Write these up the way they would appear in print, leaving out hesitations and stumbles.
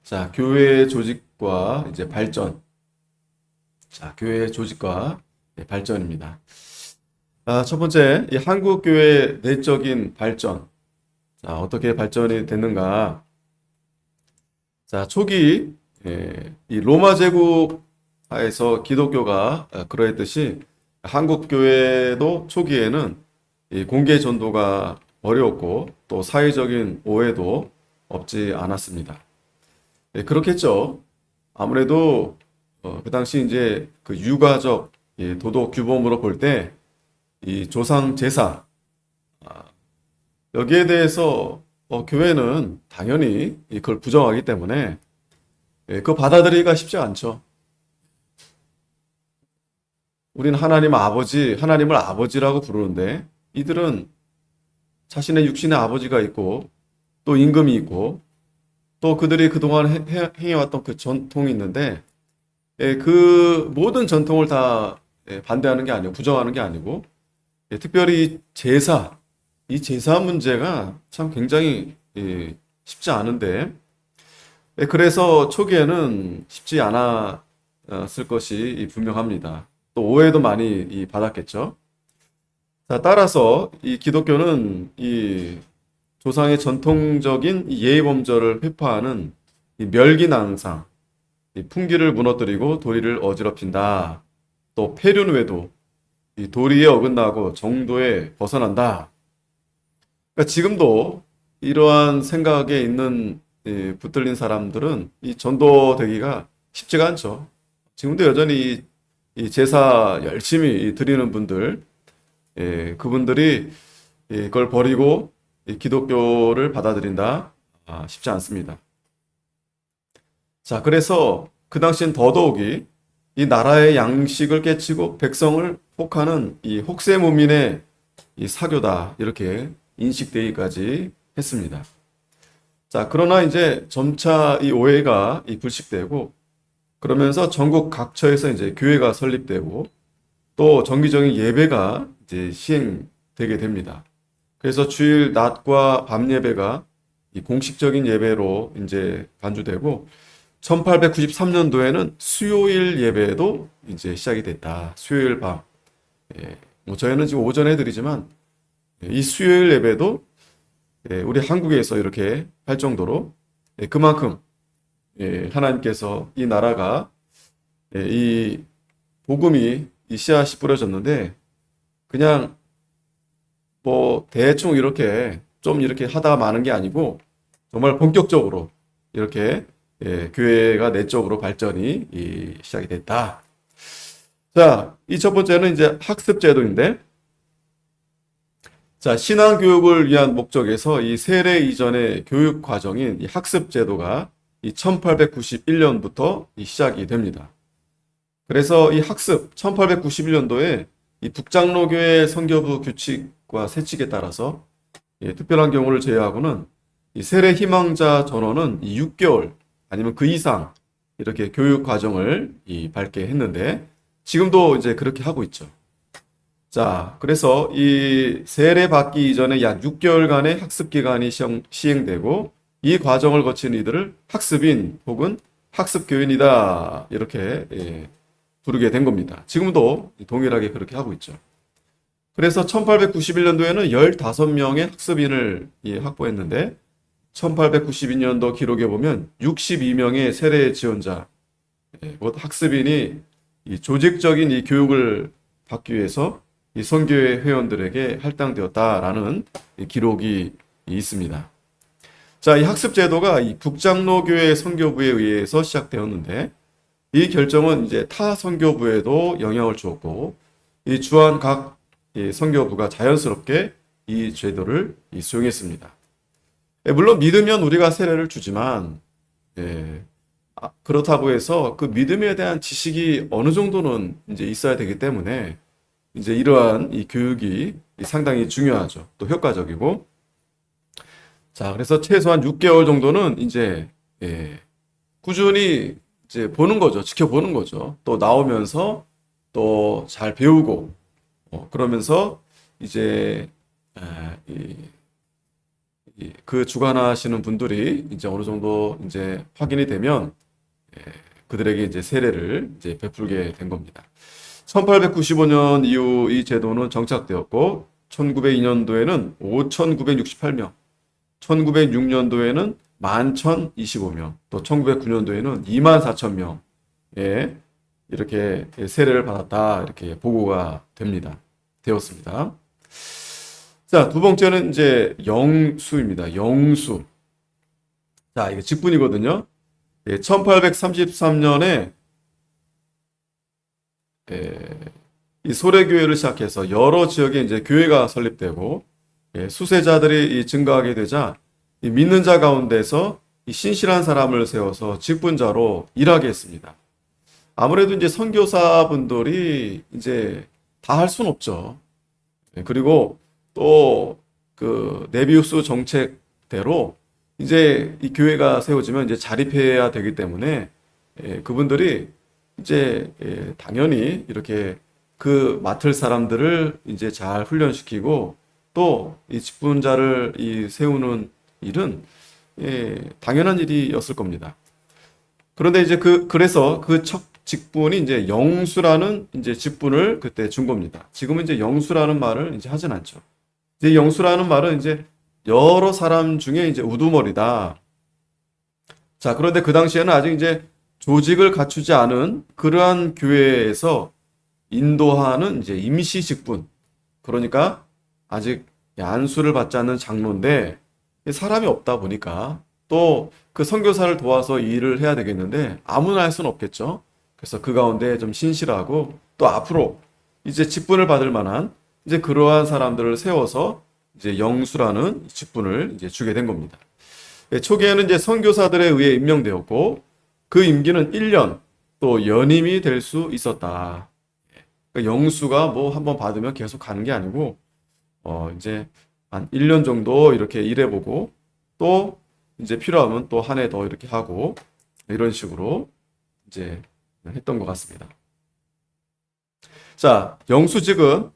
자, 교회 조직과 이제 발전. 자, 교회 조직과 발전입니다. 첫 번째, 이 한국 교회 내적인 발전. 자, 어떻게 발전이 됐는가? 자, 초기 이 로마 제국 하에서 기독교가 그러했듯이 한국 교회도 초기에는 이 공개 전도가 어려웠고 또 사회적인 오해도 없지 않았습니다. 그렇겠죠. 아무래도 그 당시 이제 그 유가적 도덕 규범으로 볼 때 이 조상 제사 여기에 대해서 교회는 당연히 그걸 부정하기 때문에 그거 받아들이기가 쉽지 않죠. 우리는 하나님 아버지, 하나님을 아버지라고 부르는데 이들은 자신의 육신의 아버지가 있고 또 임금이 있고 또 그들이 그동안 행해왔던 그 전통이 있는데 그 모든 전통을 다 반대하는 게 아니고 부정하는 게 아니고 특별히 제사, 이 제사 문제가 참 굉장히 쉽지 않은데 그래서 초기에는 쉽지 않았을 것이 분명합니다. 또 오해도 많이 받았겠죠. 자, 따라서 이 기독교는 이 조상의 전통적인 예의 범절을 회파하는 이 멸기낭상, 이 풍기를 무너뜨리고 도리를 어지럽힌다. 또 폐륜외도 이 도리에 어긋나고 정도에 벗어난다. 그러니까 지금도 이러한 생각에 있는 붙들린 사람들은 이 전도되기가 쉽지가 않죠. 지금도 여전히 이 제사 열심히 드리는 분들, 그분들이 그걸 버리고 이 기독교를 받아들인다? 쉽지 않습니다. 자, 그래서 그 당시엔 더더욱이 이 나라의 양식을 깨치고 백성을 혹하는 이 혹세무민의 이 사교다. 이렇게 인식되기까지 했습니다. 자, 그러나 이제 점차 이 오해가 불식되고 그러면서 전국 각처에서 이제 교회가 설립되고 또 정기적인 예배가 이제 시행되게 됩니다. 그래서 주일 낮과 밤 예배가 이 공식적인 예배로 이제 간주되고 1893년도에는 수요일 예배도 이제 시작이 됐다. 수요일 밤. 뭐 저희는 지금 오전에 드리지만 이 수요일 예배도 우리 한국에서 이렇게 할 정도로 그만큼 하나님께서 이 나라가 이 복음이 이 씨앗이 뿌려졌는데 그냥 뭐 대충 이렇게 좀 이렇게 하다 마는 게 아니고 정말 본격적으로 이렇게 교회가 내적으로 발전이 시작이 됐다. 자, 이 첫 번째는 이제 학습 제도인데 자, 신앙 교육을 위한 목적에서 이 세례 이전의 교육 과정인 이 학습 제도가 이 1891년부터 시작이 됩니다. 그래서 이 학습 1891년도에 이 북장로교회 선교부 규칙과 세칙에 따라서 특별한 경우를 제외하고는 이 세례 희망자 전원은 이 6개월 아니면 그 이상 이렇게 교육 과정을 밟게 했는데 지금도 이제 그렇게 하고 있죠. 자, 그래서 이 세례 받기 이전에 약 6개월간의 학습 기간이 시행되고 이 과정을 거친 이들을 학습인 혹은 학습교인이다 이렇게 부르게 된 겁니다. 지금도 동일하게 그렇게 하고 있죠. 그래서 1891년도에는 15명의 학습인을 확보했는데 1892년도 기록에 보면 62명의 세례 지원자, 곧 학습인이 이 조직적인 이 교육을 받기 위해서 이 선교회 회원들에게 할당되었다라는 기록이 있습니다. 자, 이 학습 제도가 이 북장로교회 선교부에 의해서 시작되었는데 이 결정은 이제 타 선교부에도 영향을 주었고 이 주한 각 선교부가 자연스럽게 이 제도를 수용했습니다. 물론 믿으면 우리가 세례를 주지만 그렇다고 해서 그 믿음에 대한 지식이 어느 정도는 이제 있어야 되기 때문에 이제 이러한 이 교육이 상당히 중요하죠. 또 효과적이고 자, 그래서 최소한 6개월 정도는 이제 꾸준히 이제 보는 거죠. 지켜보는 거죠. 또 나오면서 또 잘 배우고 그러면서 이제 그 주관하시는 분들이 이제 어느 정도 이제 확인이 되면 그들에게 이제 세례를 이제 베풀게 된 겁니다. 1895년 이후 이 제도는 정착되었고 1902년도에는 5,968명, 1906년도에는 11,025명, 또 1909년도에는 24,000명에 이렇게 세례를 받았다 이렇게 보고가 되었습니다. 자, 두 번째는 이제 영수입니다. 영수. 자, 이게 직분이거든요. 1833년에 이 소래교회를 시작해서 여러 지역에 이제 교회가 설립되고 수세자들이 증가하게 되자 이 믿는 자 가운데서 이 신실한 사람을 세워서 직분자로 일하게 했습니다. 아무래도 이제 선교사분들이 이제 다 할 수는 없죠. 그리고 또 그 네비우스 정책대로 이제 이 교회가 세워지면 이제 자립해야 되기 때문에 그분들이 이제 당연히 이렇게 그 맡을 사람들을 이제 잘 훈련시키고 또 이 직분자를 이 세우는 일은 당연한 일이었을 겁니다. 그런데 이제 그래서 그 첫 직분이 이제 영수라는 이제 직분을 그때 준 겁니다. 지금은 이제 영수라는 말을 이제 하진 않죠. 이제 영수라는 말은 이제 여러 사람 중에 이제 우두머리다. 자, 그런데 그 당시에는 아직 이제 조직을 갖추지 않은 그러한 교회에서 인도하는 이제 임시 직분. 그러니까 아직 안수를 받지 않는 장로인데 사람이 없다 보니까 또 그 선교사를 도와서 일을 해야 되겠는데 아무나 할 수는 없겠죠. 그래서 그 가운데 좀 신실하고 또 앞으로 이제 직분을 받을 만한 이제 그러한 사람들을 세워서 이제 영수라는 직분을 이제 주게 된 겁니다. 초기에는 이제 선교사들에 의해 임명되었고 그 임기는 1년 또 연임이 될 수 있었다. 그러니까 영수가 뭐 한번 받으면 계속 가는 게 아니고 이제 한 1년 정도 이렇게 일해보고 또 이제 필요하면 또 한 해 더 이렇게 하고 이런 식으로 이제 했던 것 같습니다. 자, 영수직은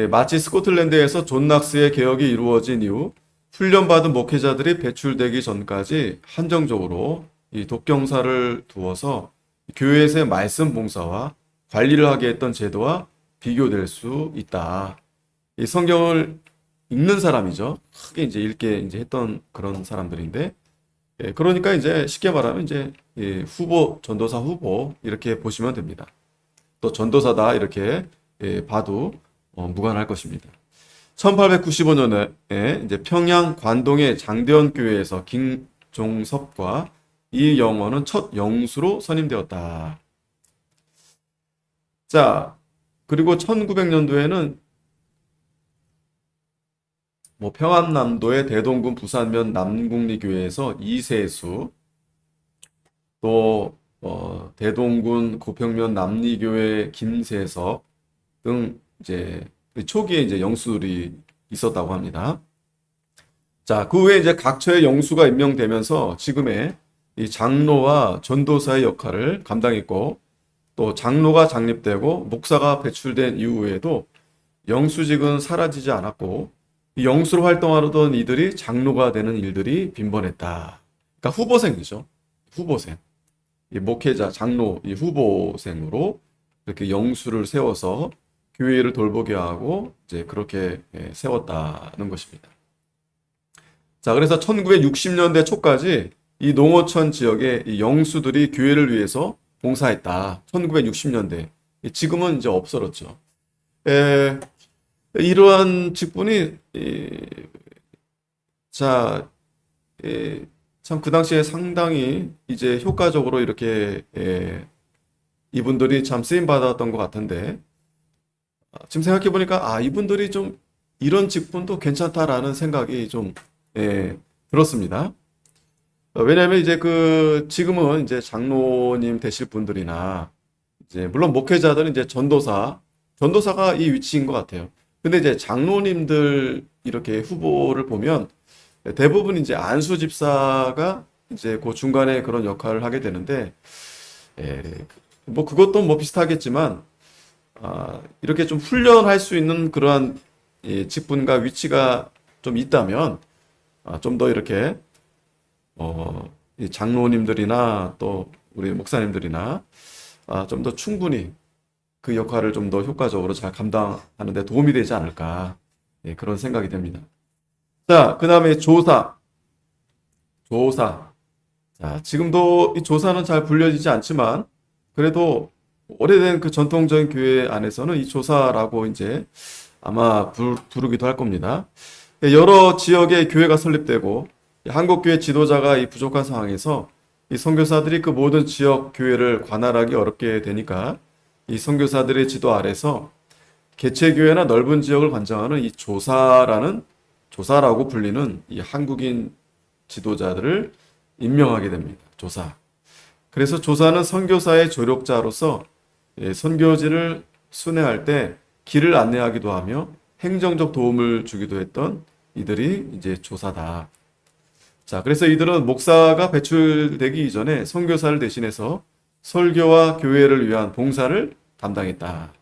마치 스코틀랜드에서 존 낙스의 개혁이 이루어진 이후 훈련받은 목회자들이 배출되기 전까지 한정적으로 이 독경사를 두어서 교회에서의 말씀 봉사와 관리를 하게 했던 제도와 비교될 수 있다. 이 성경을 읽는 사람이죠. 크게 이제 읽게 이제 했던 그런 사람들인데, 그러니까 이제 쉽게 말하면 이제 후보, 전도사 후보 이렇게 보시면 됩니다. 또 전도사다 이렇게 봐도 무관할 것입니다. 1895년에 이제 평양 관동의 장대원 교회에서 김종섭과 이영원은 첫 영수로 선임되었다. 자, 그리고 1900년도에는 평안남도의 대동군 부산면 남국리교회에서 이세수, 또 대동군 고평면 남리교회 김세석 등 이제 초기에 이제 영수들이 있었다고 합니다. 자, 그 후에 이제 각처의 영수가 임명되면서 지금의 이 장로와 전도사의 역할을 감당했고, 또 장로가 창립되고 목사가 배출된 이후에도 영수직은 사라지지 않았고, 이 영수로 활동하던 이들이 장로가 되는 일들이 빈번했다. 그러니까 후보생이죠. 후보생. 이 목회자, 장로, 이 후보생으로 이렇게 영수를 세워서 교회를 돌보게 하고 이제 그렇게 세웠다는 것입니다. 자, 그래서 1960년대 초까지 이 농어촌 지역에 이 영수들이 교회를 위해서 봉사했다. 1960년대. 지금은 이제 없어졌죠. 이러한 직분이 참 그 당시에 상당히 이제 효과적으로 이렇게 이분들이 참 쓰임 받았던 것 같은데, 지금 생각해 보니까 이분들이 좀 이런 직분도 괜찮다라는 생각이 좀 들었습니다. 왜냐하면 이제 지금은 이제 장로님 되실 분들이나 이제 물론 목회자들은 이제 전도사가 이 위치인 것 같아요. 근데 이제 장로님들 이렇게 후보를 보면 대부분 이제 안수 집사가 이제 그 중간에 그런 역할을 하게 되는데, 그것도 비슷하겠지만, 이렇게 좀 훈련할 수 있는 그러한 직분과 위치가 좀 있다면, 좀 더 이렇게 이 장로님들이나 또 우리 목사님들이나 좀 더 충분히 그 역할을 좀 더 효과적으로 잘 감당하는 데 도움이 되지 않을까. 예, 그런 생각이 됩니다. 자, 그 다음에 조사. 조사. 자, 지금도 이 조사는 잘 불려지지 않지만 그래도 오래된 그 전통적인 교회 안에서는 이 조사라고 이제 아마 부르기도 할 겁니다. 여러 지역의 교회가 설립되고 한국 교회 지도자가 이 부족한 상황에서 이 선교사들이 그 모든 지역 교회를 관할하기 어렵게 되니까 이 선교사들의 지도 아래서 개체 교회나 넓은 지역을 관장하는 이 조사라고 불리는 이 한국인 지도자들을 임명하게 됩니다. 조사. 그래서 조사는 선교사의 조력자로서 선교지를 순회할 때 길을 안내하기도 하며 행정적 도움을 주기도 했던 이들이 이제 조사다. 자, 그래서 이들은 목사가 배출되기 이전에 선교사를 대신해서 설교와 교회를 위한 봉사를 담당했다.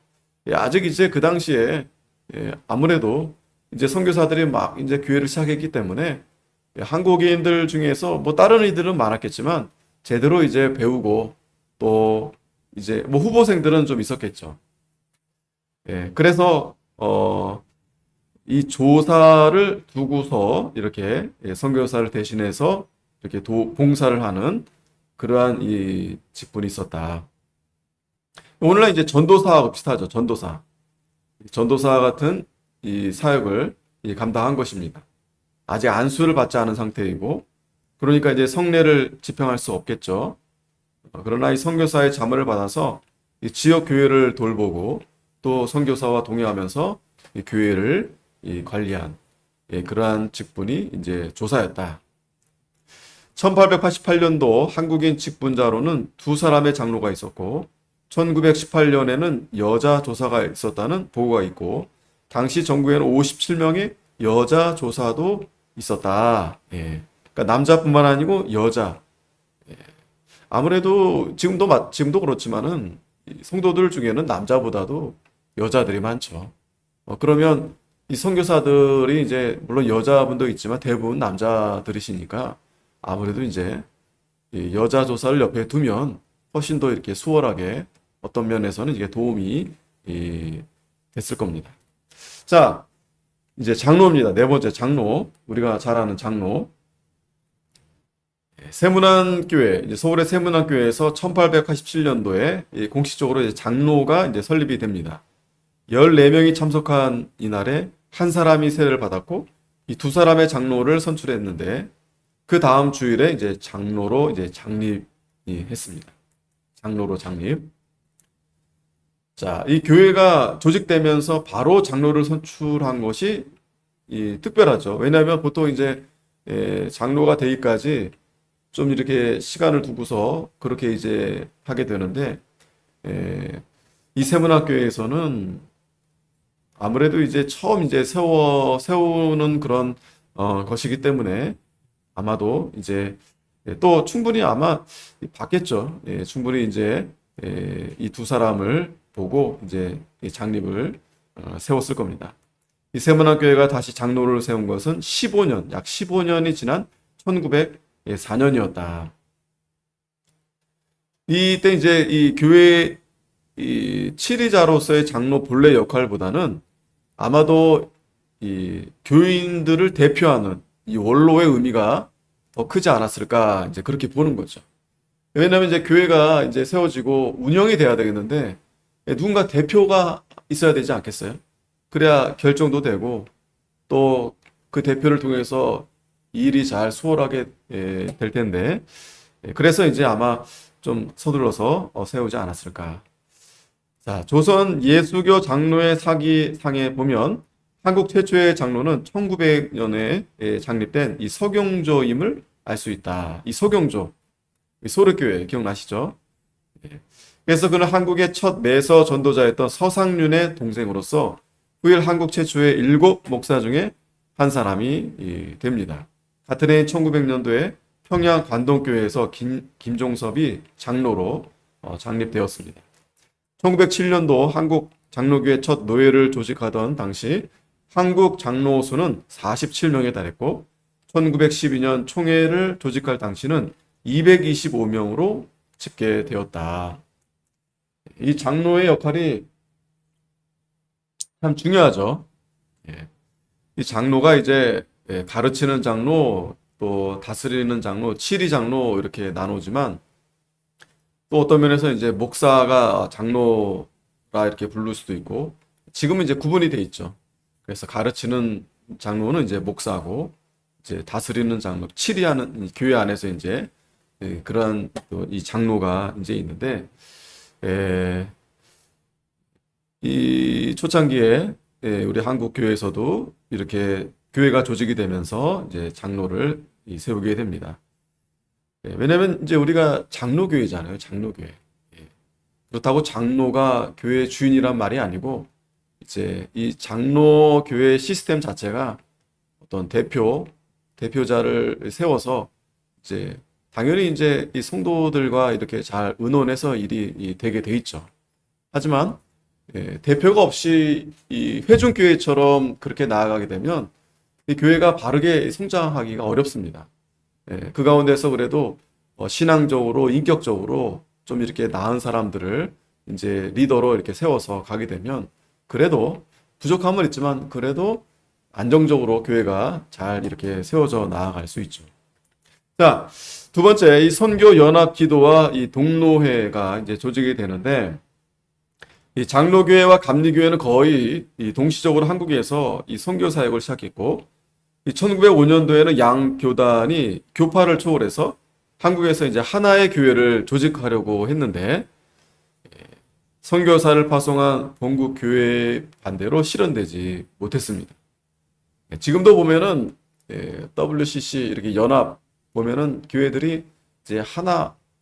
아직 이제 그 당시에 아무래도 이제 선교사들이 막 이제 교회를 시작했기 때문에 한국인들 중에서 뭐 다른 이들은 많았겠지만 제대로 이제 배우고 또 이제 뭐 후보생들은 좀 있었겠죠. 그래서 이 조사를 두고서 이렇게 선교사를 대신해서 이렇게 봉사를 하는 그러한 이 직분이 있었다. 오늘날 이제 전도사하고 비슷하죠. 전도사. 전도사 같은 이 사역을 감당한 것입니다. 아직 안수를 받지 않은 상태이고, 그러니까 이제 성례를 집행할 수 없겠죠. 그러나 이 선교사의 자문을 받아서 이 지역 교회를 돌보고 또 선교사와 동행하면서 이 교회를 관리한 그러한 직분이 이제 조사였다. 1888년도 한국인 직분자로는 두 사람의 장로가 있었고 1918년에는 여자 조사가 있었다는 보고가 있고 당시 전국에는 57명의 여자 조사도 있었다. 그러니까 남자뿐만 아니고 여자. 아무래도 지금도 그렇지만은 성도들 중에는 남자보다도 여자들이 많죠. 그러면 이 선교사들이 이제 물론 여자분도 있지만 대부분 남자들이시니까 아무래도 이제 이 여자 조사를 옆에 두면 훨씬 더 이렇게 수월하게 어떤 면에서는 이게 도움이 됐을 겁니다. 자, 이제 장로입니다. 네 번째 장로. 우리가 잘 아는 장로. 세문안교회, 이제 서울의 세문안교회에서 1887년도에 공식적으로 이제 장로가 이제 설립이 됩니다. 14명이 참석한 이날에 한 사람이 세례를 받았고 이 두 사람의 장로를 선출했는데 그 다음 주일에 이제 장로로 이제 장립이 했습니다. 장로로 장립. 자, 이 교회가 조직되면서 바로 장로를 선출한 것이 특별하죠. 왜냐하면 보통 이제 장로가 되기까지 좀 이렇게 시간을 두고서 그렇게 이제 하게 되는데 이 세문학교에서는 아무래도 이제 처음 이제 세우는 그런 것이기 때문에 아마도 이제 또 충분히 아마 봤겠죠. 충분히 이제 이 두 사람을 보고 이제 장립을 세웠을 겁니다. 이 세문학교회가 다시 장로를 세운 것은 약 15년이 지난 1904년이었다. 이때 이제 이 교회 치리자로서의 장로 본래 역할보다는 아마도 이 교인들을 대표하는 이 원로의 의미가 더 크지 않았을까 이제 그렇게 보는 거죠. 왜냐하면 이제 교회가 이제 세워지고 운영이 돼야 되겠는데 누군가 대표가 있어야 되지 않겠어요? 그래야 결정도 되고 또 그 대표를 통해서 일이 잘 수월하게 될 텐데 그래서 이제 아마 좀 서둘러서 세우지 않았을까. 자, 조선 예수교 장로의 사기상에 보면 한국 최초의 장로는 1900년에 창립된 이 서경조임을 알 수 있다. 이 서경조, 소르교회 기억나시죠? 그래서 그는 한국의 첫 매서 전도자였던 서상륜의 동생으로서 후일 한국 최초의 7 목사 중에 한 사람이 됩니다. 같은 해 1900년도에 평양 관동교회에서 김종섭이 장로로 창립되었습니다. 1907년도 한국 장로교회 첫 노회를 조직하던 당시 한국 장로 수는 47명에 달했고 1912년 총회를 조직할 당시는 225명으로 집계되었다. 이 장로의 역할이 참 중요하죠. 예. 이 장로가 이제 가르치는 장로, 또 다스리는 장로, 치리 장로 이렇게 나누지만 또 어떤 면에서 이제 목사가 장로라 이렇게 부를 수도 있고 지금은 이제 구분이 돼 있죠. 그래서 가르치는 장로는 이제 목사고 이제 다스리는 장로, 치리하는 교회 안에서 이제 그러한 또 이 장로가 이제 있는데 이 초창기에 우리 한국 교회에서도 이렇게 교회가 조직이 되면서 이제 장로를 세우게 됩니다. 왜냐면 이제 우리가 장로교회잖아요. 장로교회. 그렇다고 장로가 교회 주인이란 말이 아니고 이제 이 장로교회 시스템 자체가 어떤 대표자를 세워서 이제 당연히 이제 이 성도들과 이렇게 잘 의논해서 일이 되게 돼 있죠. 하지만 대표가 없이 이 회중교회처럼 그렇게 나아가게 되면 이 교회가 바르게 성장하기가 어렵습니다. 그 가운데서 그래도 신앙적으로, 인격적으로 좀 이렇게 나은 사람들을 이제 리더로 이렇게 세워서 가게 되면 그래도 부족함은 있지만 그래도 안정적으로 교회가 잘 이렇게 세워져 나아갈 수 있죠. 자, 두 번째, 이 선교 연합 기도와 이 동로회가 이제 조직이 되는데 이 장로교회와 감리교회는 거의 이 동시적으로 한국에서 이 선교 사역을 시작했고, 이 1905년도에는 양 교단이 교파를 초월해서 한국에서 이제 하나의 교회를 조직하려고 했는데, 선교사를 파송한 본국 교회 반대로 실현되지 못했습니다. 지금도 보면은 WCC 이렇게 연합 보면은 교회들이 이제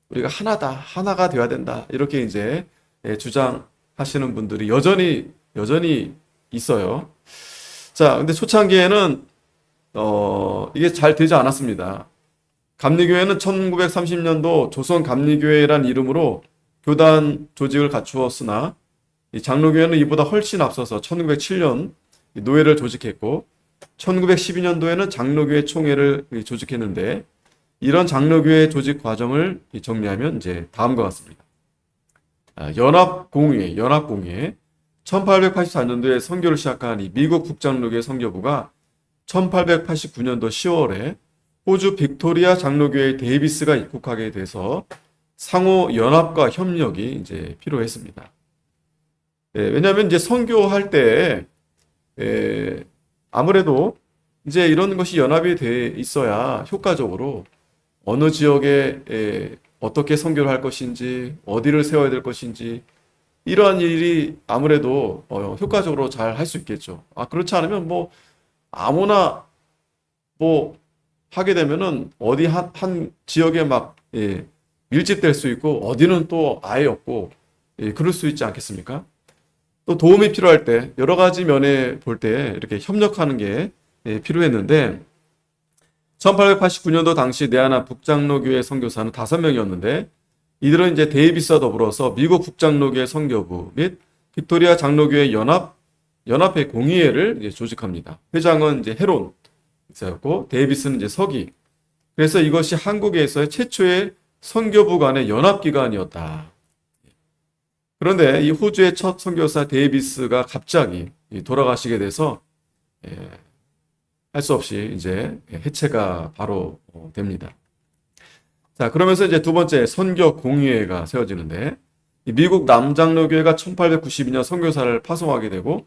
우리가 하나가 되어야 된다 이렇게 이제 주장하시는 분들이 여전히 있어요. 자, 근데 초창기에는 이게 잘 되지 않았습니다. 감리교회는 1930년도 조선 감리교회란 이름으로 교단 조직을 갖추었으나 이 장로교회는 이보다 훨씬 앞서서 1907년 노회를 조직했고 1912년도에는 장로교회 총회를 조직했는데 이런 장로교회 조직 과정을 정리하면 이제 다음과 같습니다. 연합공회 1884년도에 선교를 시작한 이 미국 북장로교회 선교부가 1889년도 10월에 호주 빅토리아 장로교회 데이비스가 입국하게 돼서 상호 연합과 협력이 이제 필요했습니다. 왜냐하면 이제 선교할 때 아무래도 이제 이런 것이 연합이 돼 있어야 효과적으로 어느 지역에 어떻게 선교를 할 것인지, 어디를 세워야 될 것인지 이러한 일이 아무래도 효과적으로 잘 할 수 있겠죠. 그렇지 않으면 뭐 아무나 뭐 하게 되면은 어디 한 지역에 막 밀집될 수 있고 어디는 또 아예 없고 그럴 수 있지 않겠습니까? 또 도움이 필요할 때 여러 가지 면에 볼 때 이렇게 협력하는 게 필요했는데 1889년도 당시 내하나 북장로교회 선교사는 5명이었는데 이들은 이제 데이비스와 더불어서 미국 북장로교회 선교부 및 빅토리아 장로교회 연합회 공의회를 이제 조직합니다. 회장은 이제 헤론 였고 데이비스는 이제 서기. 그래서 이것이 한국에서의 최초의 선교부 간의 연합기관이었다. 그런데 이 호주의 첫 선교사 데이비스가 갑자기 돌아가시게 돼서 할 수 없이 이제 해체가 바로 됩니다. 자, 그러면서 이제 두 번째 선교 공의회가 세워지는데 미국 남장로교회가 1892년 선교사를 파송하게 되고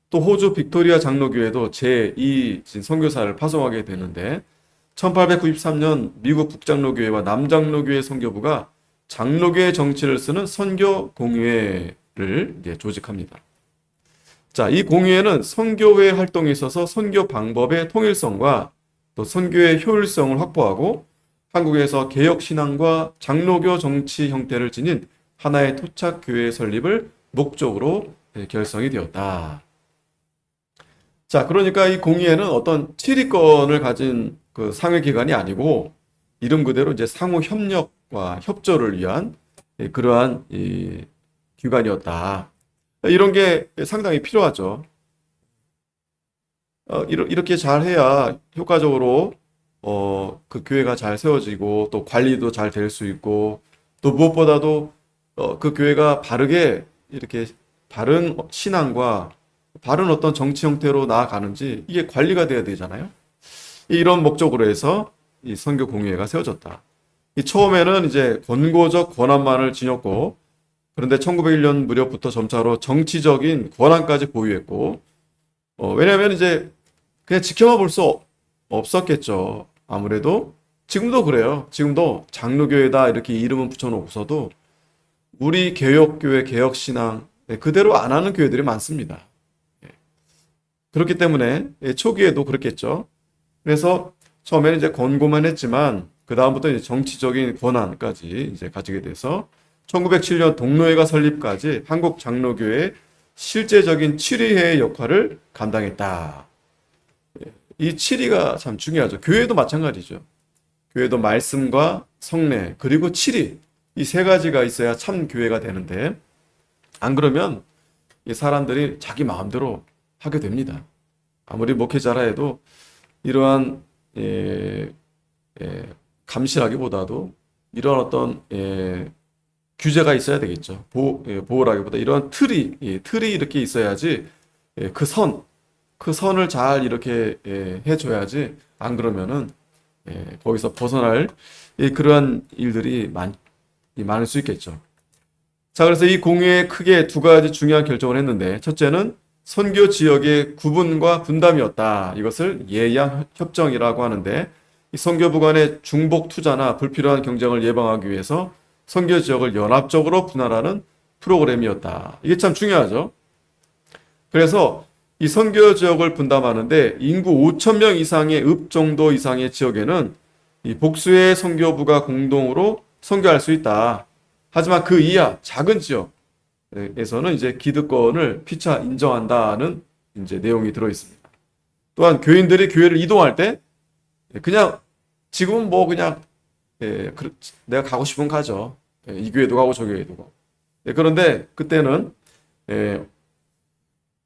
또 호주 빅토리아 장로교회도 제2 선교사를 파송하게 되는데 1893년 미국 북장로교회와 남장로교회 선교부가 장로교회 정치를 쓰는 선교 공의회를 이제 조직합니다. 자, 이 공의회는 선교회 활동에 있어서 선교 방법의 통일성과 또 선교의 효율성을 확보하고 한국에서 개혁신앙과 장로교 정치 형태를 지닌 하나의 토착교회 설립을 목적으로 결성이 되었다. 자, 그러니까 이 공의회는 어떤 치리권을 가진 그 상회기관이 아니고 이름 그대로 이제 상호 협력과 협조를 위한 그러한 이 기관이었다. 이런 게 상당히 필요하죠. 이렇게 잘 해야 효과적으로 그 교회가 잘 세워지고 또 관리도 잘 될 수 있고 또 무엇보다도 그 교회가 바르게 이렇게 바른 신앙과 바른 어떤 정치 형태로 나아가는지 이게 관리가 돼야 되잖아요. 이런 목적으로 해서 이 선교 공의회가 세워졌다. 이 처음에는 이제 권고적 권한만을 지녔고 그런데 1901년 무렵부터 점차로 정치적인 권한까지 보유했고 왜냐하면 이제 그냥 지켜만 볼 수 없었겠죠. 아무래도 지금도 그래요. 지금도 장로교회다 이렇게 이름은 붙여놓고서도 우리 개혁교회 개혁신앙 그대로 안 하는 교회들이 많습니다. 그렇기 때문에 초기에도 그렇겠죠. 그래서 처음에는 이제 권고만 했지만 그 다음부터 이제 정치적인 권한까지 이제 가지게 돼서 1907년 동로회가 설립까지 한국 장로교회의 실제적인 치리회의 역할을 감당했다. 이 치리가 참 중요하죠. 교회도 마찬가지죠. 교회도 말씀과 성례 그리고 치리 이 세 가지가 있어야 참 교회가 되는데 안 그러면 이 사람들이 자기 마음대로 하게 됩니다. 아무리 목회자라 해도 이러한 감시라기보다도 이런 어떤 규제가 있어야 되겠죠. 보호라기보다 이런 틀이 이렇게 있어야지 그 선을 잘 이렇게 해줘야지 안 그러면은 거기서 벗어날 그러한 일들이 많을 수 있겠죠. 자, 그래서 이 공회에 크게 두 가지 중요한 결정을 했는데 첫째는 선교 지역의 구분과 분담이었다. 이것을 예양 협정이라고 하는데 이 선교부 간의 중복 투자나 불필요한 경쟁을 예방하기 위해서 선교 지역을 연합적으로 분할하는 프로그램이었다. 이게 참 중요하죠. 그래서 이 선교 지역을 분담하는데 인구 5천 명 이상의 읍 정도 이상의 지역에는 이 복수의 선교부가 공동으로 선교할 수 있다. 하지만 그 이하 작은 지역에서는 이제 기득권을 피차 인정한다는 이제 내용이 들어 있습니다. 또한 교인들이 교회를 이동할 때 그냥 지금은 뭐 그냥 내가 가고 싶으면 가죠. 이 교회도 가고 저 교회도 가고. 그런데 그때는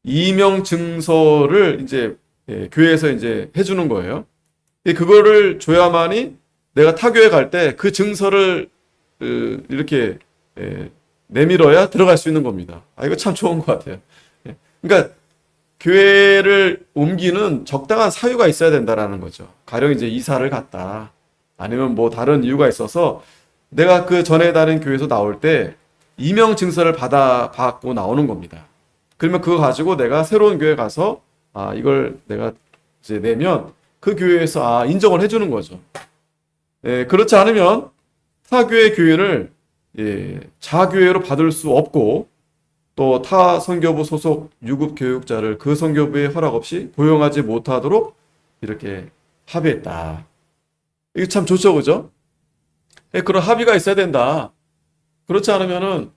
이명 증서를 이제 교회에서 이제 해주는 거예요. 그거를 줘야만이 내가 타 교회 갈 때 그 증서를 이렇게 내밀어야 들어갈 수 있는 겁니다. 이거 참 좋은 것 같아요. 그러니까 교회를 옮기는 적당한 사유가 있어야 된다라는 거죠. 가령 이제 이사를 갔다. 아니면 뭐 다른 이유가 있어서 내가 그 전에 다른 교회에서 나올 때 이명 증서를 받고 나오는 겁니다. 그러면 그거 가지고 내가 새로운 교회 가서 이걸 내가 이제 내면 그 교회에서 인정을 해주는 거죠. 그렇지 않으면 타 교회 교회를 자교회로 받을 수 없고 또 타 선교부 소속 유급 교육자를 그 선교부의 허락 없이 고용하지 못하도록 이렇게 합의했다. 이게 참 좋죠, 그죠? 그런 합의가 있어야 된다. 그렇지 않으면은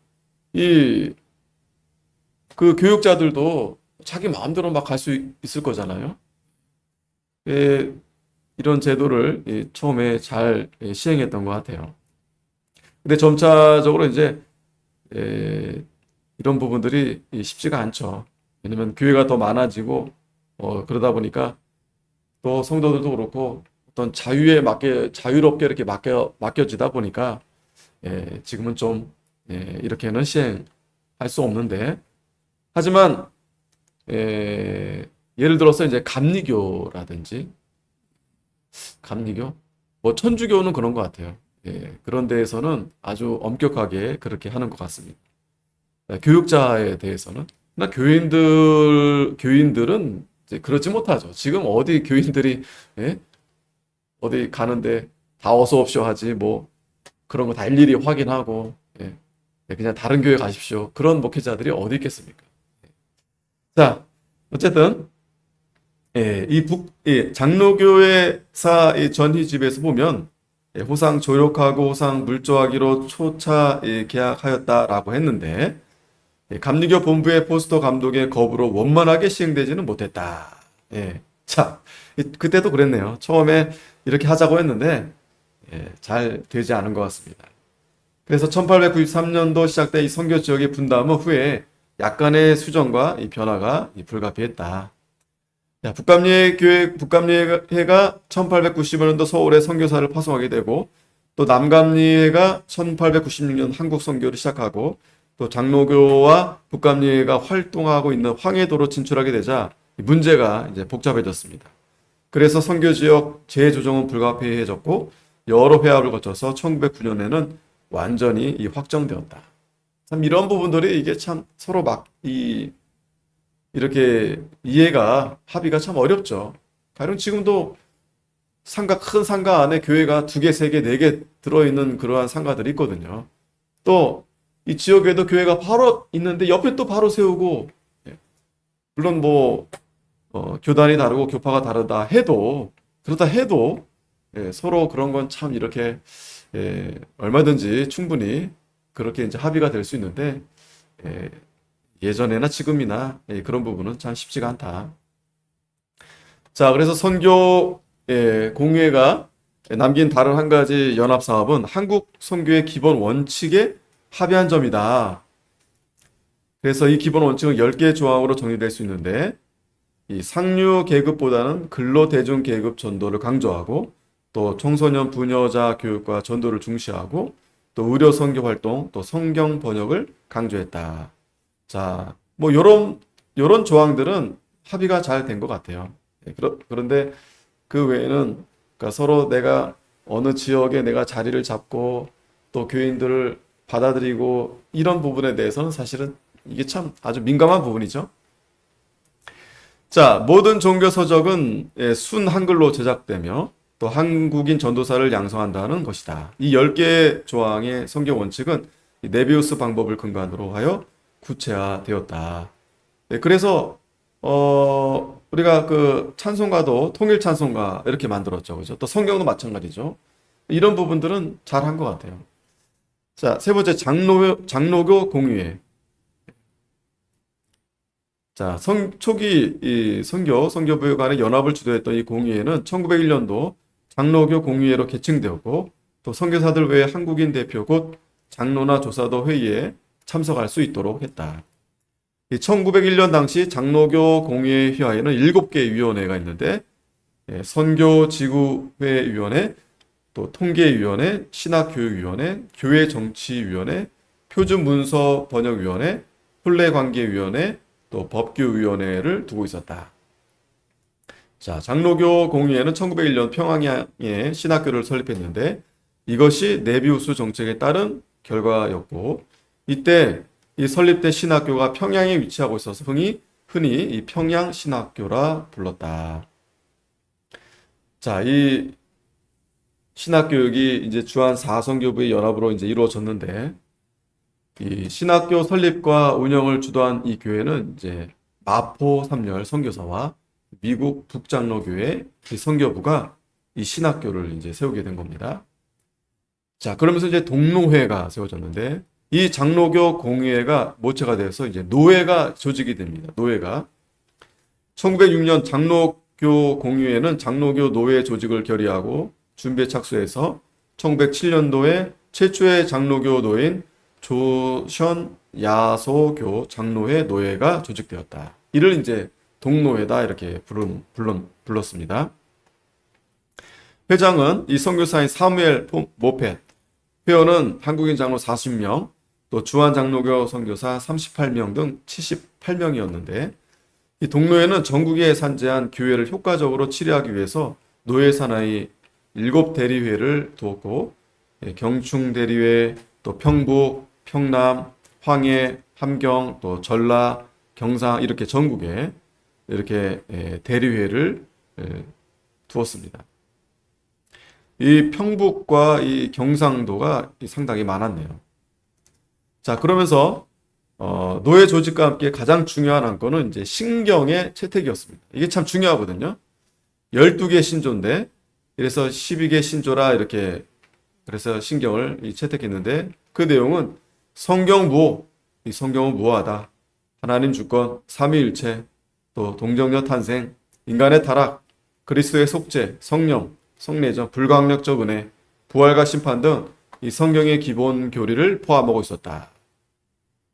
그 교육자들도 자기 마음대로 막 갈 수 있을 거잖아요. 이런 제도를 처음에 잘 시행했던 것 같아요. 근데 점차적으로 이제 이런 부분들이 쉽지가 않죠. 왜냐면 교회가 더 많아지고 그러다 보니까 또 성도들도 그렇고 어떤 자유롭게 이렇게 맡겨지다 보니까 지금은 좀 이렇게는 시행할 수 없는데 하지만 예를 들어서 이제 감리교라든지 뭐 천주교는 그런 것 같아요. 그런 데에서는 아주 엄격하게 그렇게 하는 것 같습니다. 교육자에 대해서는. 그러나 교인들은 이제 그렇지 못하죠. 지금 어디 교인들이 어디 가는데 다 어서 옵쇼 하지 뭐 그런 거 다 일일이 확인하고 그냥 다른 교회 가십시오. 그런 목회자들이 어디 있겠습니까? 자, 어쨌든 장로교회사 전희집에서 보면 호상 조력하고 호상 물조하기로 초차 계약하였다라고 했는데 감리교 본부의 포스터 감독의 거부로 원만하게 시행되지는 못했다. 자, 그때도 그랬네요. 처음에 이렇게 하자고 했는데 잘 되지 않은 것 같습니다. 그래서 1893년도 시작된 이 선교 지역의 분담은 후에 약간의 수정과 이 변화가 불가피했다. 북감리회가 1895년도 서울에 선교사를 파송하게 되고, 또 남감리회가 1896년 한국 선교를 시작하고, 또 장로교와 북감리회가 활동하고 있는 황해도로 진출하게 되자 문제가 이제 복잡해졌습니다. 그래서 선교 지역 재조정은 불가피해졌고, 여러 회합을 거쳐서 1909년에는 완전히 확정되었다. 참 이런 부분들이 이게 참 서로 이렇게 합의가 참 어렵죠. 가령 지금도 큰 상가 안에 교회가 2개, 3개, 4개 들어있는 그러한 상가들이 있거든요. 또 이 지역에도 교회가 바로 있는데 옆에 또 바로 세우고, 물론 교단이 다르고 교파가 그렇다 해도 서로 그런 건 참 이렇게 얼마든지 충분히 그렇게 이제 합의가 될 수 있는데, 예전에나 지금이나 그런 부분은 참 쉽지가 않다. 자, 그래서 선교 공회가 남긴 다른 한 가지 연합 사업은 한국 선교의 기본 원칙에 합의한 점이다. 그래서 이 기본 원칙은 10개의 조항으로 정리될 수 있는데, 이 상류 계급보다는 근로 대중 계급 전도를 강조하고, 또 청소년 부녀자 교육과 전도를 중시하고, 또 의료 선교 활동, 또 성경 번역을 강조했다. 자, 요런 조항들은 합의가 잘 된 것 같아요. 그런데 그 외에는, 그러니까 서로 내가 어느 지역에 내가 자리를 잡고 또 교인들을 받아들이고 이런 부분에 대해서는 사실은 이게 참 아주 민감한 부분이죠. 자, 모든 종교 서적은 순 한글로 제작되며 또 한국인 전도사를 양성한다는 것이다. 이 10개의 조항의 성경 원칙은 네비우스 방법을 근간으로 하여 구체화되었다. 그래서 우리가 그 찬송가도 통일 찬송가 이렇게 만들었죠, 그죠? 또 성경도 마찬가지죠. 이런 부분들은 잘한 것 같아요. 자, 세 번째 장로교 공의회. 자, 초기 이 선교부회 간의 연합을 주도했던 이 공의회는 1901년도 장로교 공의회로 개칭되었고, 또 선교사들 외에 한국인 대표 곧 장로나 조사도 회의에 참석할 수 있도록 했다. 1901년 당시 장로교 공의회 휘하에는 7개의 위원회가 있는데, 선교지구회위원회, 또 통계위원회, 신학교육위원회, 교회정치위원회, 표준문서번역위원회, 혼례관계위원회, 또 법규위원회를 두고 있었다. 자, 장로교 공의회는 1901년 평양에 신학교를 설립했는데, 이것이 네비우스 정책에 따른 결과였고, 이때 이 설립된 신학교가 평양에 위치하고 있어서 흔히 이 평양 신학교라 불렀다. 자, 이 신학교육이 이제 주한 4선교부의 연합으로 이제 이루어졌는데, 이 신학교 설립과 운영을 주도한 이 교회는 이제 마포 3열 선교사와 미국 북장로교회 이 선교부가 이 신학교를 이제 세우게 된 겁니다. 자, 그러면서 이제 동로회가 세워졌는데, 이 장로교 공의회가 모체가 돼서 이제 노회가 조직이 됩니다. 노회가 1906년 장로교 공의회는 장로교 노회 조직을 결의하고 준비에 착수해서 1907년도에 최초의 장로교 노회인 조션 야소교 장로회 노회가 조직되었다. 이를 이제 동노회다 이렇게 불렀습니다. 회장은 이 선교사인 사무엘 모펫, 회원은 한국인 장로 40명, 또 주한 장로교 선교사 38명 등 78명이었는데, 이 동노회는 전국에 산재한 교회를 효과적으로 치료하기 위해서 노회 산하의 7대리회를 두었고, 경충대리회, 또 평북, 평남, 황해, 함경, 또 전라, 경상 이렇게 전국에 이렇게 대리회를 두었습니다. 이 평북과 이 경상도가 상당히 많았네요. 자, 그러면서 노예 조직과 함께 가장 중요한 안건은 이제 신경의 채택이었습니다. 이게 참 중요하거든요. 12개 신조인데, 그래서 12개 신조라 이렇게 그래서 신경을 채택했는데, 그 내용은 성경무호, 이 성경은 무호하다, 하나님 주권, 삼위일체, 또 동정녀 탄생, 인간의 타락, 그리스도의 속죄, 성령, 성례전, 불가항력적 은혜, 부활과 심판 등 이 성경의 기본 교리를 포함하고 있었다.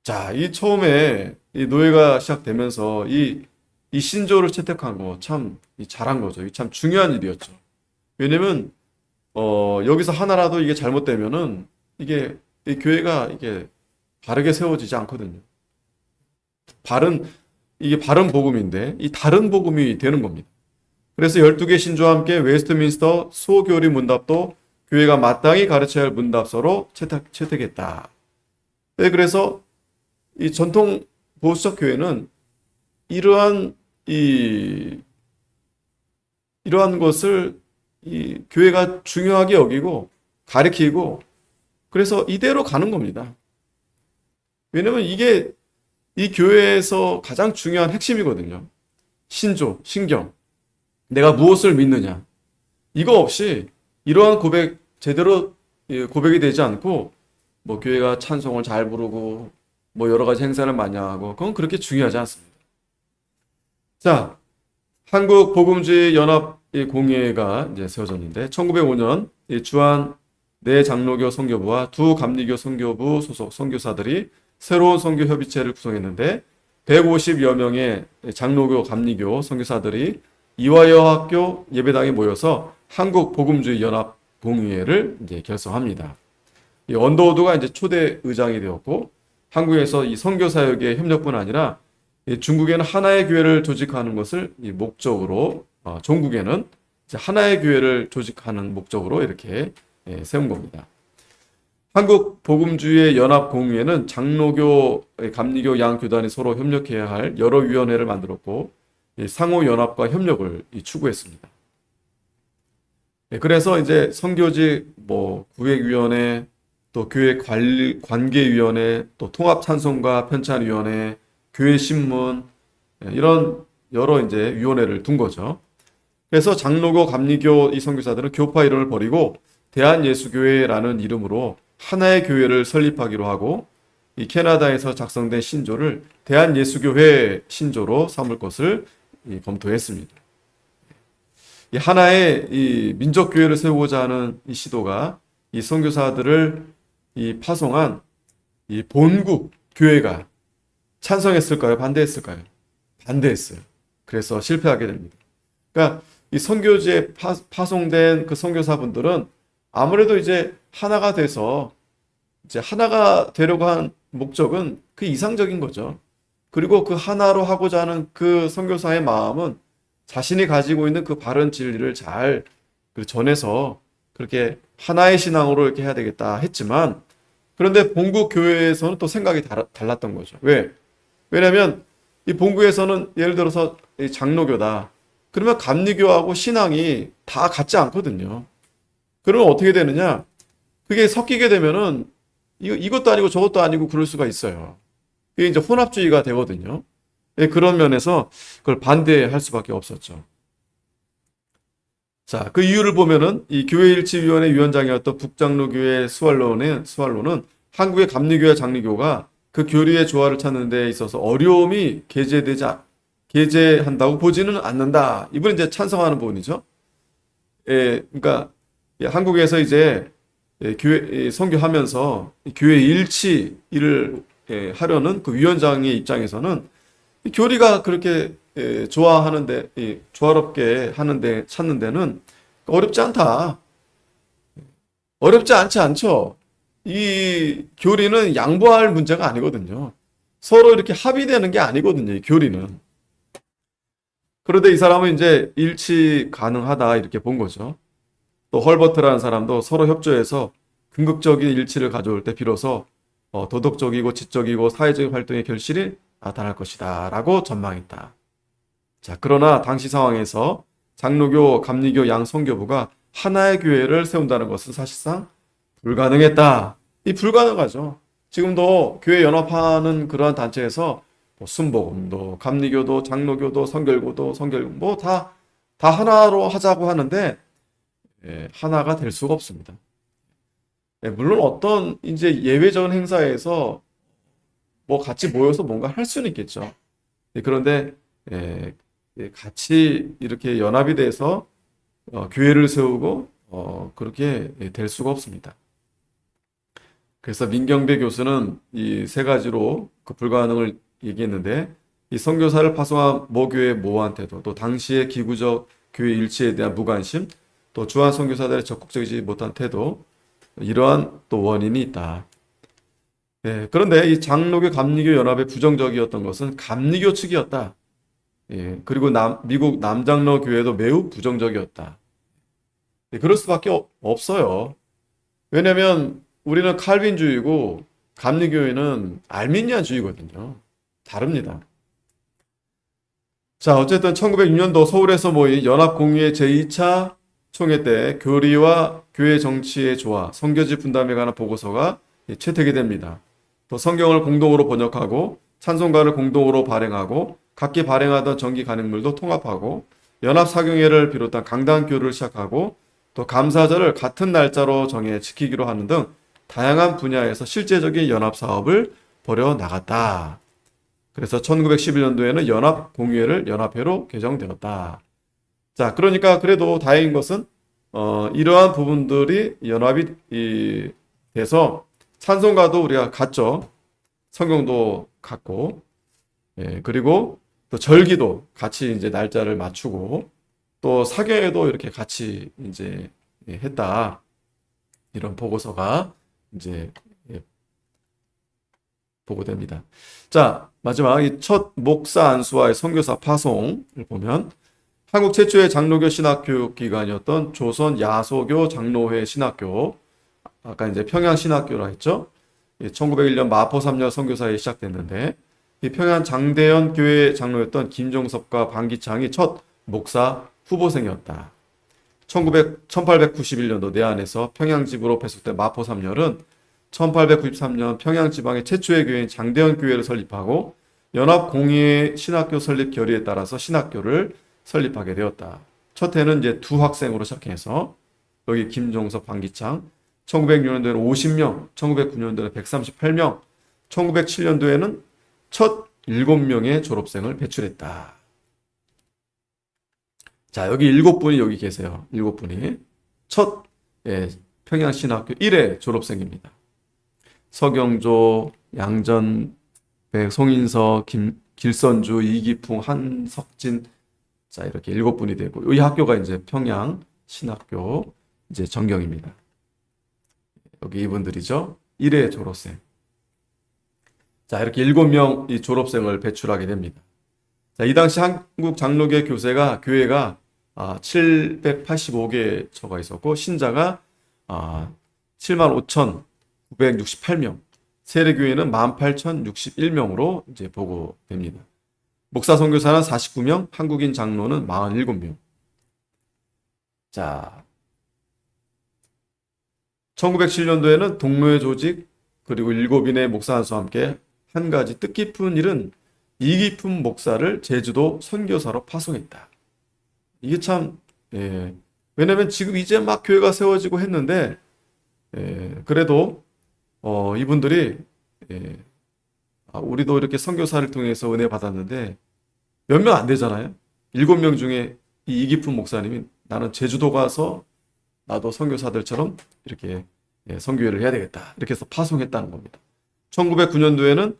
자, 이 처음에 이 노예가 시작되면서 이 이 신조를 채택한 거 참 잘한 거죠. 이게 참 중요한 일이었죠. 왜냐면 여기서 하나라도 이게 잘못되면은 이게 이 교회가 이게 바르게 세워지지 않거든요. 바른 이게 바른 복음인데 이 다른 복음이 되는 겁니다. 그래서 12개 신조와 함께 웨스트민스터 소교리 문답도 교회가 마땅히 가르쳐야 할 문답서로 채택했다. 네, 그래서 이 전통 보수적 교회는 이러한 이러한 것을 이 교회가 중요하게 여기고 가리키고 그래서 이대로 가는 겁니다. 왜냐면 이게 이 교회에서 가장 중요한 핵심이거든요. 신조, 신경. 내가 무엇을 믿느냐. 이거 없이 이러한 고백 제대로 고백이 되지 않고 뭐 교회가 찬송을 잘 부르고 뭐 여러 가지 행사를 많이 하고 그건 그렇게 중요하지 않습니다. 자, 한국 복음주의 연합 공회가 이제 세워졌는데 1905년 주한 내 장로교 선교부와 두 감리교 선교부 소속 선교사들이 새로운 선교 협의체를 구성했는데 150여 명의 장로교 감리교 선교사들이 이화여학교 예배당에 모여서 한국 복음주의 연합 공의회를 이제 결성합니다. 이 언더우드가 이제 초대 의장이 되었고 한국에서 이 선교 사역의 협력뿐 아니라 중국에는 하나의 교회를 조직하는 것을 목적으로 종국에는 이제 하나의 교회를 조직하는 목적으로 이렇게 세운 겁니다. 한국 복음주의 연합 공의회는 장로교, 감리교 양 교단이 서로 협력해야 할 여러 위원회를 만들었고 상호 연합과 협력을 추구했습니다. 그래서 이제 선교직 뭐 구획위원회, 또 교회 관계위원회, 또 통합찬송가 편찬위원회, 교회 신문 이런 여러 이제 위원회를 둔 거죠. 그래서 장로교, 감리교 이 선교사들은 교파 이론을 버리고 대한예수교회라는 이름으로 하나의 교회를 설립하기로 하고 이 캐나다에서 작성된 신조를 대한예수교회 신조로 삼을 것을 검토했습니다. 이 하나의 이 민족교회를 세우고자 하는 이 시도가 이 선교사들을 이 파송한 이 본국 교회가 찬성했을까요? 반대했을까요? 반대했어요. 그래서 실패하게 됩니다. 그러니까 이 선교지에 파송된 그 선교사분들은 아무래도 이제 하나가 돼서 이제 하나가 되려고 한 목적은 그 이상적인 거죠. 그리고 그 하나로 하고자 하는 그 선교사의 마음은 자신이 가지고 있는 그 바른 진리를 잘 전해서 그렇게 하나의 신앙으로 이렇게 해야 되겠다 했지만 그런데 본국 교회에서는 또 생각이 달랐던 거죠. 왜? 왜냐하면 이 본국에서는 예를 들어서 장로교다. 그러면 감리교하고 신앙이 다 같지 않거든요. 그러면 어떻게 되느냐? 그게 섞이게 되면은 이것도 아니고 저것도 아니고 그럴 수가 있어요. 그게 이제 혼합주의가 되거든요. 그런 면에서 그걸 반대할 수밖에 없었죠. 자, 그 이유를 보면은 이 교회일치위원회 위원장이었던 북장로교회 스왈로는 한국의 감리교와 장리교가 그 교리의 조화를 찾는 데 있어서 어려움이 게재한다고 보지는 않는다. 이분은 이제 찬성하는 부분이죠. 그러니까 한국에서 이제 교회 선교하면서 교회 일치를 하려는 그 위원장의 입장에서는 교리가 그렇게 좋아하는데 조화롭게 하는데 찾는 데는 어렵지 않다. 어렵지 않죠. 이 교리는 양보할 문제가 아니거든요. 서로 이렇게 합의되는 게 아니거든요. 이 교리는. 그런데 이 사람은 이제 일치 가능하다 이렇게 본 거죠. 또 헐버트라는 사람도 서로 협조해서 궁극적인 일치를 가져올 때 비로소 도덕적이고 지적이고 사회적인 활동의 결실이 나타날 것이다 라고 전망했다. 자, 그러나 당시 상황에서 장로교, 감리교 양 선교부가 하나의 교회를 세운다는 것은 사실상 불가능했다. 이 불가능하죠. 지금도 교회 연합하는 그러한 단체에서 뭐 순복음도, 감리교도, 장로교도, 선결교도, 뭐 다 하나로 하자고 하는데 하나가 될 수가 없습니다. 물론 어떤 이제 예외적인 행사에서 뭐 같이 모여서 뭔가 할 수는 있겠죠. 그런데 같이 이렇게 연합이 돼서 교회를 세우고 그렇게 될 수가 없습니다. 그래서 민경배 교수는 이 세 가지로 그 불가능을 얘기했는데 이 선교사를 파송한 모교의 모호한 태도, 또 당시의 기구적 교회 일치에 대한 무관심, 또 주한 선교사들의 적극적이지 못한 태도, 이러한 또 원인이 있다. 예, 그런데 이 장로교 감리교 연합의 부정적이었던 것은 감리교 측이었다. 예, 그리고 미국 남장로 교회도 매우 부정적이었다. 예, 그럴 수밖에 없어요. 왜냐면 우리는 칼빈주의고 감리교회는 알미니안주의거든요. 다릅니다. 자, 어쨌든 1906년도 서울에서 모인 연합공의회 제2차 총회 때 교리와 교회 정치의 조화, 선교지 분담에 관한 보고서가 채택이 됩니다. 또 성경을 공동으로 번역하고 찬송가를 공동으로 발행하고 각기 발행하던 정기 간행물도 통합하고 연합사경회를 비롯한 강단교를 시작하고 또 감사절을 같은 날짜로 정해 지키기로 하는 등 다양한 분야에서 실제적인 연합사업을 벌여 나갔다. 그래서 1911년도에는 연합공의회를 연합회로 개정되었다. 자, 그러니까 그래도 다행인 것은 이러한 부분들이 연합이 돼서 찬송가도 우리가 갔죠. 성경도 갔고, 예, 그리고 또 절기도 같이 이제 날짜를 맞추고, 또 사경회도 이렇게 같이 이제 했다. 이런 보고서가 이제 보고됩니다. 자, 마지막 이 첫 목사 안수와의 선교사 파송을 보면 한국 최초의 장로교 신학교육 기관이었던 조선 야소교 장로회 신학교, 아까 이제 평양 신학교라 했죠. 1901년 마포 3년 선교사에 시작됐는데 이 평양 장대현 교회 장로였던 김종섭과 방기창이 첫 목사 후보생이었다. 1891년도 내안에서 평양집으로 배속된 마포 3렬은 1893년 평양 지방의 최초의 교회인 장대현 교회를 설립하고 연합공의회 신학교 설립 결의에 따라서 신학교를 설립하게 되었다. 첫 해는 이제 두 학생으로 시작해서 여기 김종섭, 방기창, 1906년도에는 50명, 1909년도에는 138명, 1907년도에는 첫 7명의 졸업생을 배출했다. 자, 여기 7분이 여기 계세요. 7분이. 첫 평양신학교 1회 졸업생입니다. 서경조, 양전백, 송인서, 길선주, 이기풍, 한석진. 자, 이렇게 7분이 되고, 이 학교가 이제 평양신학교 이제 전경입니다. 여기 이분들이죠. 1회 졸업생. 자, 이렇게 7명 이 졸업생을 배출하게 됩니다. 자, 이 당시 한국 장로교 교회가 785개 처가 있었고 신자가 75,968명, 세례교회는 18,061명으로 이제 보고됩니다. 목사 선교사는 49명, 한국인 장로는 47명. 자, 1907년도에는 동로회 조직 그리고 7인의 목사 안수와 함께 한 가지 뜻깊은 일은 이기품 목사를 제주도 선교사로 파송했다. 이게 참, 왜냐면 지금 이제 막 교회가 세워지고 했는데, 그래도, 이분들이, 우리도 이렇게 선교사를 통해서 은혜 받았는데, 몇 명 안 되잖아요. 7명 중에 이 이기품 목사님이 나는 제주도 가서 나도 선교사들처럼 이렇게 선교회를 해야 되겠다. 이렇게 해서 파송했다는 겁니다. 1909년도에는,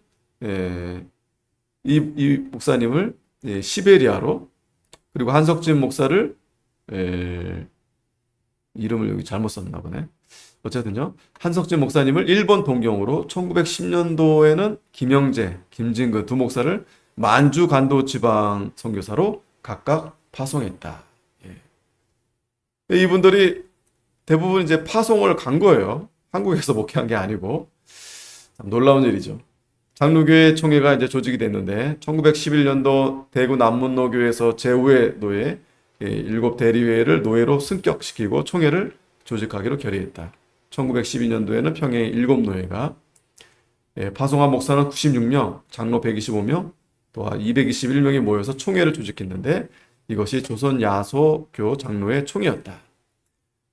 이 목사님을 시베리아로 그리고 한석진 목사를 이름을 여기 잘못 썼나 보네. 어쨌든요. 한석진 목사님을 일본 동경으로 1910년도에는 김영재, 김진근 두 목사를 만주 간도 지방 선교사로 각각 파송했다. 이분들이 대부분 이제 파송을 간 거예요. 한국에서 목회한 게 아니고. 참 놀라운 일이죠. 장로교회 총회가 이제 조직이 됐는데 1911년도 대구 남문노교에서 제5회 노회 7대리회를 노회로 승격시키고 총회를 조직하기로 결의했다. 1912년도에는 평양의 7노회가 파송한 목사는 96명, 장로 125명, 또한 221명이 모여서 총회를 조직했는데 이것이 조선 야소교 장로회 총회였다.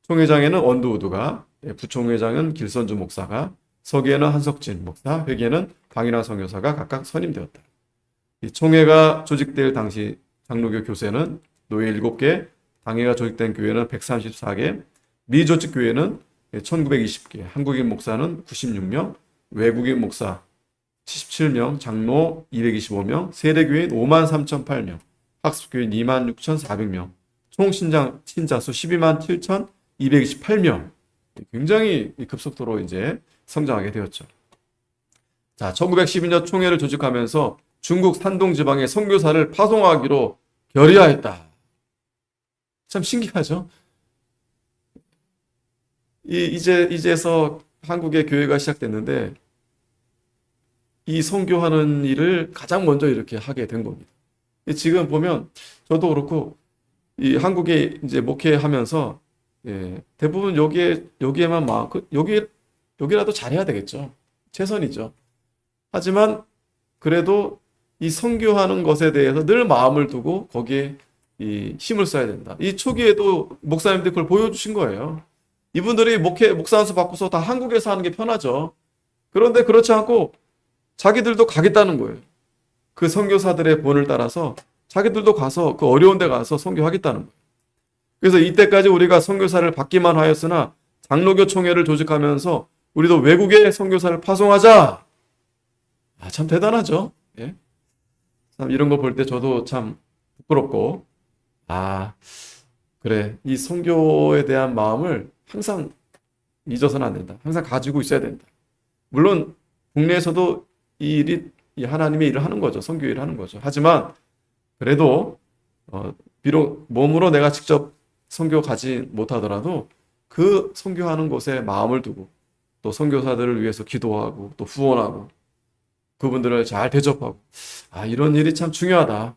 총회장에는 원두우두가, 부총회장은 길선주 목사가, 서기에는 한석진 목사, 회계는 방일환 선교사가 각각 선임되었다. 이 총회가 조직될 당시 장로교 교세는 노회 7개, 당회가 조직된 교회는 134개, 미조직 교회는 1920개, 한국인 목사는 96명, 외국인 목사 77명, 장로 225명, 세례교인 53,008명, 학습교인 26,400명, 총 신자 수 127,228명. 굉장히 급속도로 이제 성장하게 되었죠. 자, 1912년 총회를 조직하면서 중국 산동 지방에 선교사를 파송하기로 결의하였다. 참 신기하죠? 이제서 한국의 교회가 시작됐는데 이 선교하는 일을 가장 먼저 이렇게 하게 된 겁니다. 지금 보면 저도 그렇고 이 한국에 이제 목회하면서 대부분 여기에만 여기라도 잘해야 되겠죠. 최선이죠. 하지만 그래도 이 선교하는 것에 대해서 늘 마음을 두고 거기에 이 힘을 써야 된다. 이 초기에도 목사님들이 그걸 보여주신 거예요. 이분들이 목사 안수 받고서 다 한국에서 하는 게 편하죠. 그런데 그렇지 않고 자기들도 가겠다는 거예요. 그 선교사들의 본을 따라서 자기들도 가서 그 어려운 데 가서 선교하겠다는 거예요. 그래서 이때까지 우리가 선교사를 받기만 하였으나 장로교 총회를 조직하면서 우리도 외국에 선교사를 파송하자. 참 대단하죠. 예? 참 이런 거 볼 때 저도 참 부끄럽고 그래, 이 선교에 대한 마음을 항상 잊어서는 안 된다. 항상 가지고 있어야 된다. 물론 국내에서도 이 하나님의 일을 하는 거죠. 선교 일을 하는 거죠. 하지만 그래도 비록 몸으로 내가 직접 선교 가지 못하더라도 그 선교하는 곳에 마음을 두고 또 선교사들을 위해서 기도하고 또 후원하고 그분들을 잘 대접하고 이런 일이 참 중요하다.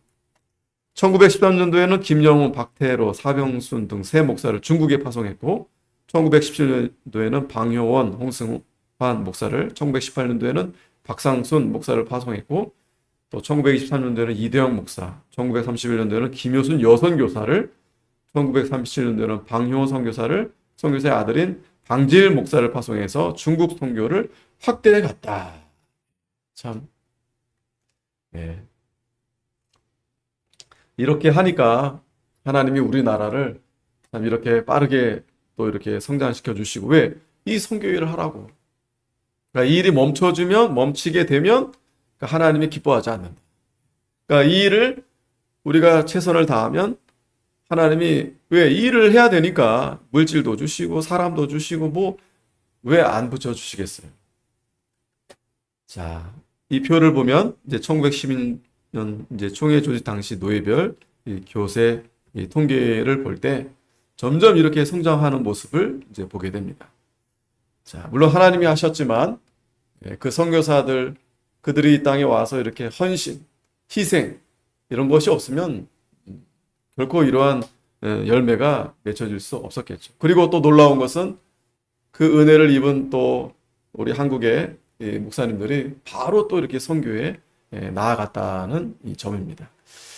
1913년도에는 김영훈, 박태로, 사병순 등 세 목사를 중국에 파송했고 1917년도에는 방효원, 홍승환 목사를 1918년도에는 박상순 목사를 파송했고 또 1923년도에는 이대영 목사, 1931년도에는 김효순 여선교사를 1937년도에는 방효원 선교사를 선교사의 아들인 방질 목사를 파송해서 중국 선교를 확대해 갔다. 참 이렇게 하니까 하나님이 우리나라를 참 이렇게 빠르게 또 이렇게 성장시켜 주시고 왜? 이 선교 일을 하라고. 그러니까 이 일이 멈추게 되면 하나님이 기뻐하지 않는다. 그러니까 이 일을 우리가 최선을 다하면 하나님이 왜 이 일을 해야 되니까 물질도 주시고 사람도 주시고 뭐 왜 안 붙여 주시겠어요? 자, 이 표를 보면 이제 1912년 이제 총회 조직 당시 노예별 이 교세 이 통계를 볼 때 점점 이렇게 성장하는 모습을 이제 보게 됩니다. 자, 물론 하나님이 하셨지만 그 선교사들 그들이 이 땅에 와서 이렇게 헌신, 희생 이런 것이 없으면 결코 이러한 열매가 맺혀질 수 없었겠죠. 그리고 또 놀라운 것은 그 은혜를 입은 또 우리 한국의 목사님들이 바로 또 이렇게 선교에 나아갔다는 이 점입니다.